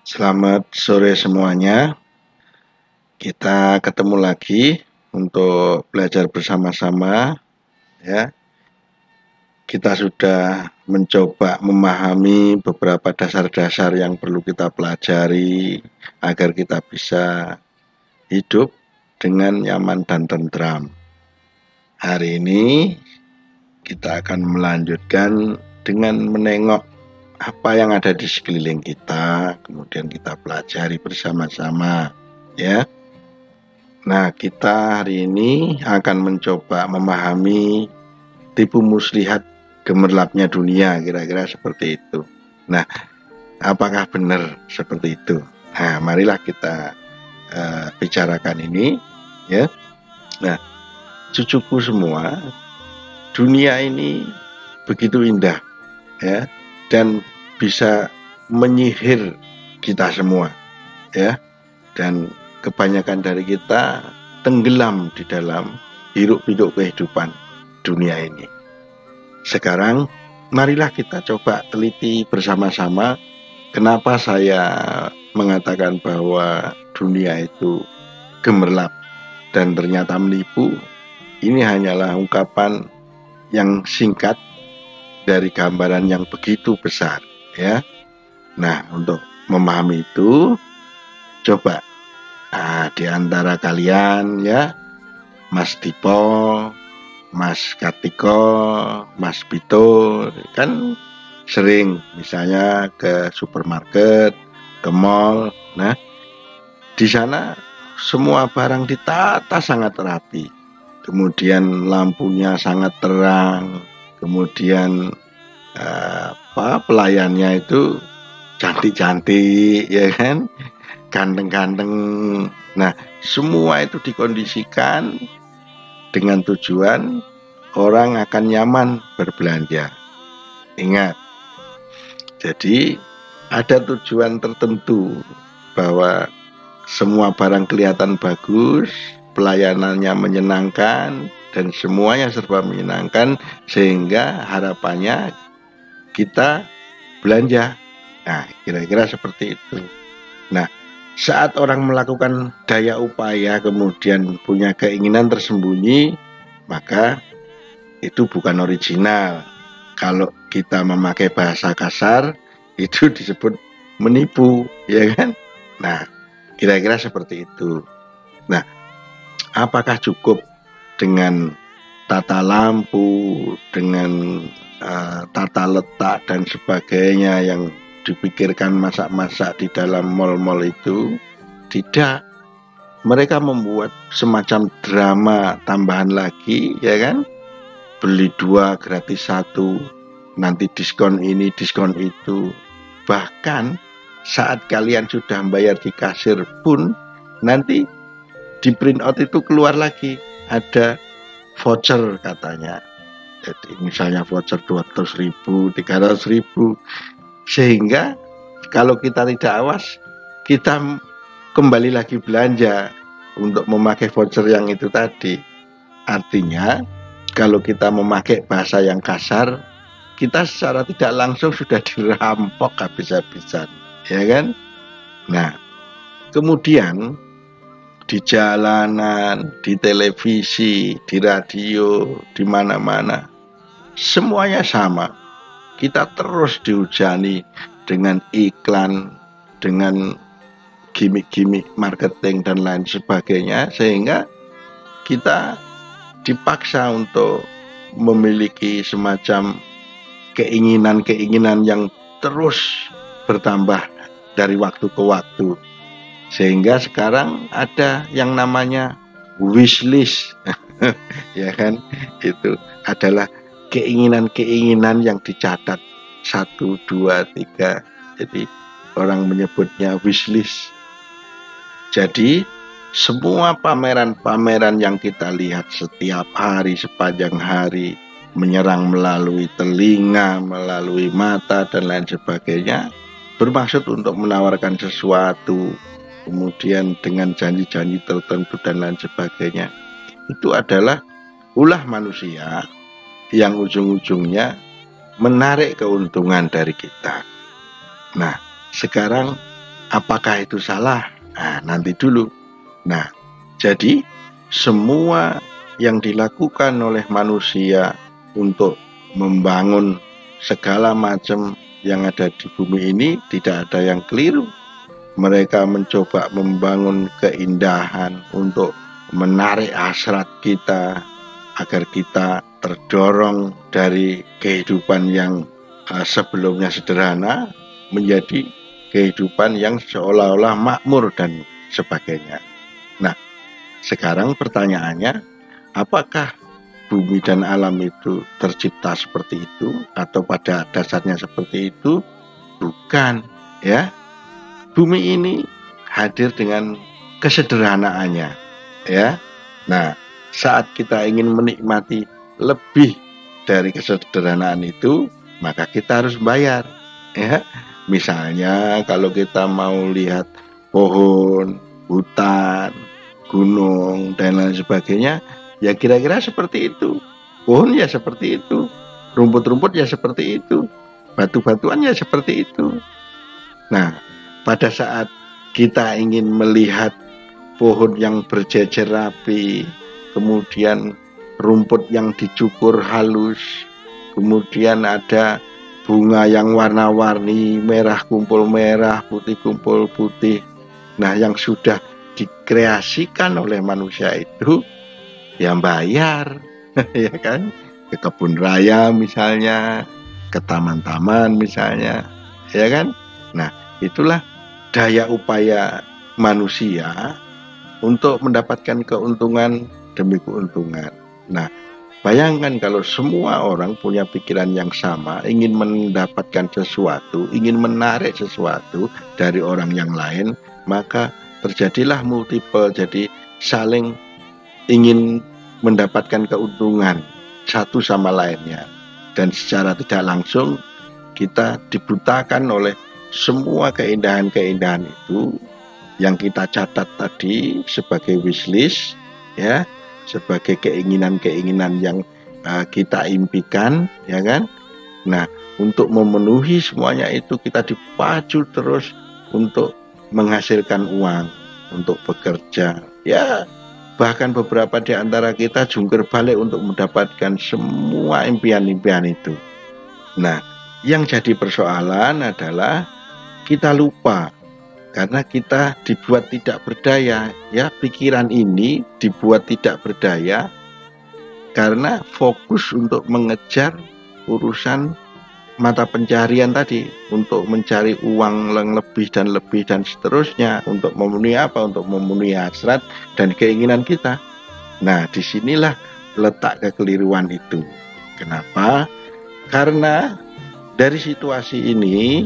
Selamat sore semuanya. Kita ketemu lagi untuk belajar bersama-sama ya. Kita sudah mencoba memahami beberapa dasar-dasar yang perlu kita pelajari agar kita bisa hidup dengan nyaman dan tentram. Hari ini kita akan melanjutkan dengan menengok apa yang ada di sekeliling kita, kemudian kita pelajari bersama-sama ya. Nah, kita hari ini akan mencoba memahami tipu muslihat gemerlapnya dunia, kira-kira seperti itu. Nah, apakah benar seperti itu? Nah, marilah kita bicarakan ini ya. Nah, cucuku semua, dunia ini begitu indah ya, dan bisa menyihir kita semua ya, dan kebanyakan dari kita tenggelam di dalam hiruk-pikuk kehidupan dunia ini. Sekarang marilah kita coba teliti bersama-sama kenapa saya mengatakan bahwa dunia itu gemerlap dan ternyata menipu. Ini hanyalah ungkapan yang singkat dari gambaran yang begitu besar ya. Nah, untuk memahami itu, coba di antara kalian ya, Mas Dipo, Mas Kartiko, Mas Bito, kan sering misalnya ke supermarket, ke mall. Nah, di sana semua barang ditata sangat rapi. Kemudian lampunya sangat terang. Kemudian pelayannya itu cantik-cantik ya kan, ganteng-ganteng. Nah, semua itu dikondisikan dengan tujuan orang akan nyaman berbelanja. Ingat, jadi ada tujuan tertentu bahwa semua barang kelihatan bagus, pelayanannya menyenangkan, dan semuanya serba menyenangkan, sehingga harapannya kita belanja. Nah, kira-kira seperti itu. Nah, saat orang melakukan daya upaya kemudian punya keinginan tersembunyi, maka itu bukan original. Kalau kita memakai bahasa kasar, itu disebut menipu, ya kan? Nah, kira-kira seperti itu. Nah, apakah cukup dengan tata lampu, dengan tata letak dan sebagainya yang dipikirkan masak-masak di dalam mal-mal itu? Tidak. Mereka membuat semacam drama tambahan lagi, ya kan? Beli 2 gratis 1, nanti diskon ini, diskon itu. Bahkan saat kalian sudah bayar di kasir pun, nanti di print out itu keluar lagi, ada voucher katanya. Jadi misalnya voucher 200.000, 300.000, sehingga kalau kita tidak awas, kita kembali lagi belanja untuk memakai voucher yang itu tadi. Artinya, kalau kita memakai bahasa yang kasar, kita secara tidak langsung sudah dirampok habis-habisan, ya kan? Nah, kemudian di jalanan, di televisi, di radio, di mana-mana, semuanya sama. Kita terus dihujani dengan iklan, dengan gimmick-gimmick marketing dan lain sebagainya, sehingga kita dipaksa untuk memiliki semacam keinginan-keinginan yang terus bertambah dari waktu ke waktu, sehingga sekarang ada yang namanya wishlist ya kan, itu adalah keinginan-keinginan yang dicatat 1, 2, 3, jadi orang menyebutnya wishlist. Jadi semua pameran-pameran yang kita lihat setiap hari sepanjang hari, menyerang melalui telinga, melalui mata dan lain sebagainya, bermaksud untuk menawarkan sesuatu, kemudian dengan janji-janji tertentu dan lain sebagainya. Itu adalah ulah manusia yang ujung-ujungnya menarik keuntungan dari kita. Nah, sekarang Apakah itu salah? Nah, nanti dulu. Nah, jadi semua yang dilakukan oleh manusia untuk membangun segala macam yang ada di bumi ini tidak ada yang keliru. Mereka mencoba membangun keindahan untuk menarik hasrat kita agar kita terdorong dari kehidupan yang sebelumnya sederhana menjadi kehidupan yang seolah-olah makmur dan sebagainya. Nah, sekarang pertanyaannya, apakah bumi dan alam itu tercipta seperti itu atau pada dasarnya seperti itu? Bukan, ya. Bumi ini hadir dengan kesederhanaannya, ya. Nah, saat kita ingin menikmati lebih dari kesederhanaan itu, maka kita harus bayar, ya. Misalnya kalau kita mau lihat pohon, hutan, gunung dan lain sebagainya, ya kira-kira seperti itu. Pohon ya seperti itu, rumput-rumput ya seperti itu, batu-batuan ya seperti itu. Nah, pada saat kita ingin melihat pohon yang berjejer rapi, kemudian rumput yang dicukur halus, kemudian ada bunga yang warna-warni, merah kumpul merah, putih kumpul putih. Nah, yang sudah dikreasikan oleh manusia itu yang bayar, ya kan? Ke kebun raya misalnya, ke taman-taman misalnya, ya kan? Nah, itulah daya upaya manusia untuk mendapatkan keuntungan demi keuntungan. Nah, bayangkan kalau semua orang punya pikiran yang sama, ingin mendapatkan sesuatu, ingin menarik sesuatu dari orang yang lain, maka terjadilah multiple, jadi saling ingin mendapatkan keuntungan satu sama lainnya. Dan secara tidak langsung kita dibutakan oleh semua keindahan-keindahan itu yang kita catat tadi sebagai wishlist, ya, sebagai keinginan-keinginan yang kita impikan, ya kan? Nah, untuk memenuhi semuanya itu kita dipacu terus untuk menghasilkan uang, untuk bekerja. Ya, bahkan beberapa di antara kita jungkir balik untuk mendapatkan semua impian-impian itu. Nah, yang jadi persoalan adalah kita lupa karena kita dibuat tidak berdaya, ya. Pikiran ini dibuat tidak berdaya karena fokus untuk mengejar urusan mata pencarian tadi, untuk mencari uang yang lebih dan seterusnya, untuk memenuhi apa? Untuk memenuhi hasrat dan keinginan kita. Nah, disinilah letak kekeliruan itu. Kenapa? Karena dari situasi ini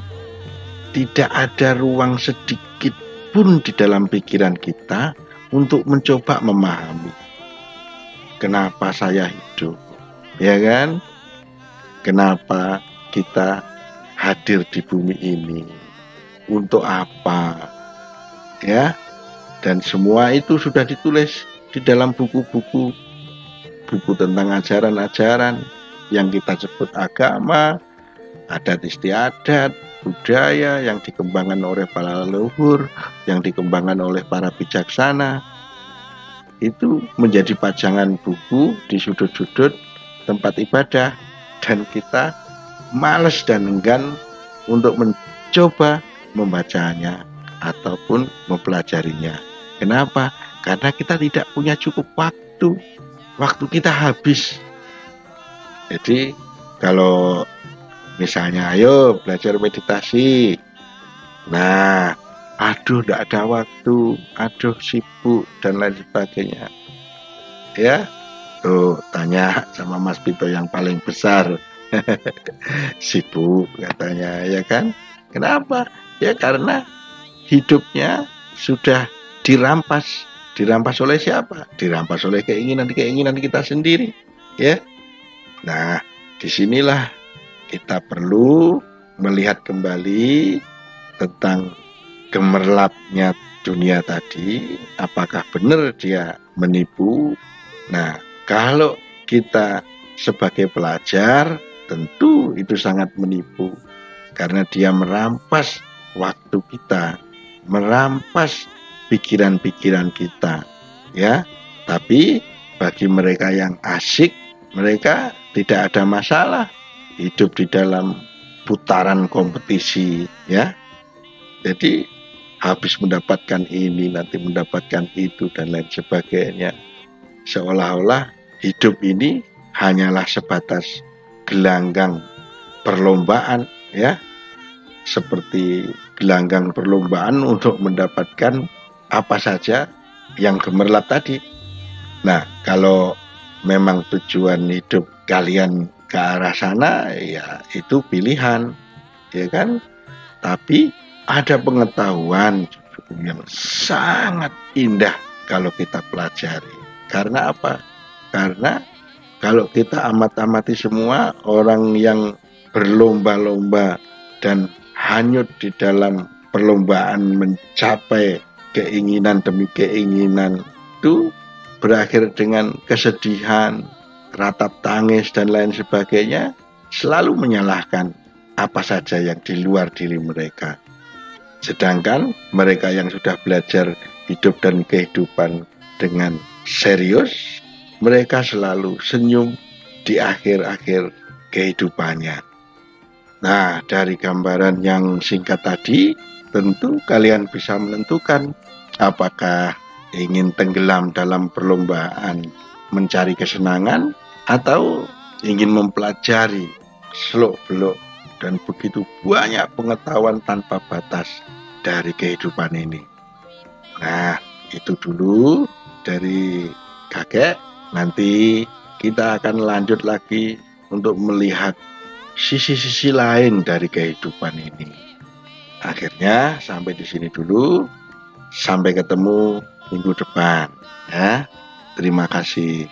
tidak ada ruang sedikit pun di dalam pikiran kita untuk mencoba memahami kenapa saya hidup, ya kan? Kenapa kita hadir di bumi ini, untuk apa, ya? Dan semua itu sudah ditulis di dalam buku-buku, buku tentang ajaran-ajaran yang kita sebut agama, adat istiadat, budaya yang dikembangkan oleh para leluhur, yang dikembangkan oleh para bijaksana. Itu menjadi pajangan buku di sudut-sudut tempat ibadah, dan kita malas dan enggan untuk mencoba membacanya ataupun mempelajarinya. Kenapa? Karena kita tidak punya cukup waktu. Waktu kita habis. Jadi kalau misalnya ayo belajar meditasi, nah, aduh tidak ada waktu, aduh sibuk dan lain sebagainya, ya. Tuh tanya sama Mas Pito yang paling besar. Sibuk katanya, ya kan? Kenapa? Ya karena hidupnya sudah dirampas. Dirampas oleh siapa? Dirampas oleh keinginan-keinginan kita sendiri, ya. Nah, disinilah kita perlu melihat kembali tentang gemerlapnya dunia tadi, apakah benar dia menipu. Nah, kalau kita sebagai pelajar, tentu itu sangat menipu karena dia merampas waktu kita, merampas pikiran-pikiran kita, ya. Tapi bagi mereka yang asik, mereka tidak ada masalah hidup di dalam putaran kompetisi, ya. Jadi habis mendapatkan ini, nanti mendapatkan itu dan lain sebagainya. Seolah-olah hidup ini hanyalah sebatas gelanggang perlombaan, ya. Seperti gelanggang perlombaan untuk mendapatkan apa saja yang gemerlap tadi. Nah, kalau memang tujuan hidup kalian ke arah sana, ya itu pilihan, ya kan? Tapi ada pengetahuan yang sangat indah kalau kita pelajari. Karena apa? Karena kalau kita amati semua orang yang berlomba-lomba dan hanyut di dalam perlombaan mencapai keinginan demi keinginan, itu berakhir dengan kesedihan, ratap tangis dan lain sebagainya, selalu menyalahkan apa saja yang di luar diri mereka. Sedangkan mereka yang sudah belajar hidup dan kehidupan dengan serius, mereka selalu senyum di akhir-akhir kehidupannya. Nah, dari gambaran yang singkat tadi, tentu kalian bisa menentukan apakah ingin tenggelam dalam perlombaan mencari kesenangan atau ingin mempelajari seluk-beluk dan begitu banyak pengetahuan tanpa batas dari kehidupan ini. Nah, itu dulu dari kakek. Nanti kita akan lanjut lagi untuk melihat sisi-sisi lain dari kehidupan ini. Akhirnya sampai di sini dulu. Sampai ketemu minggu depan, ya. Terima kasih.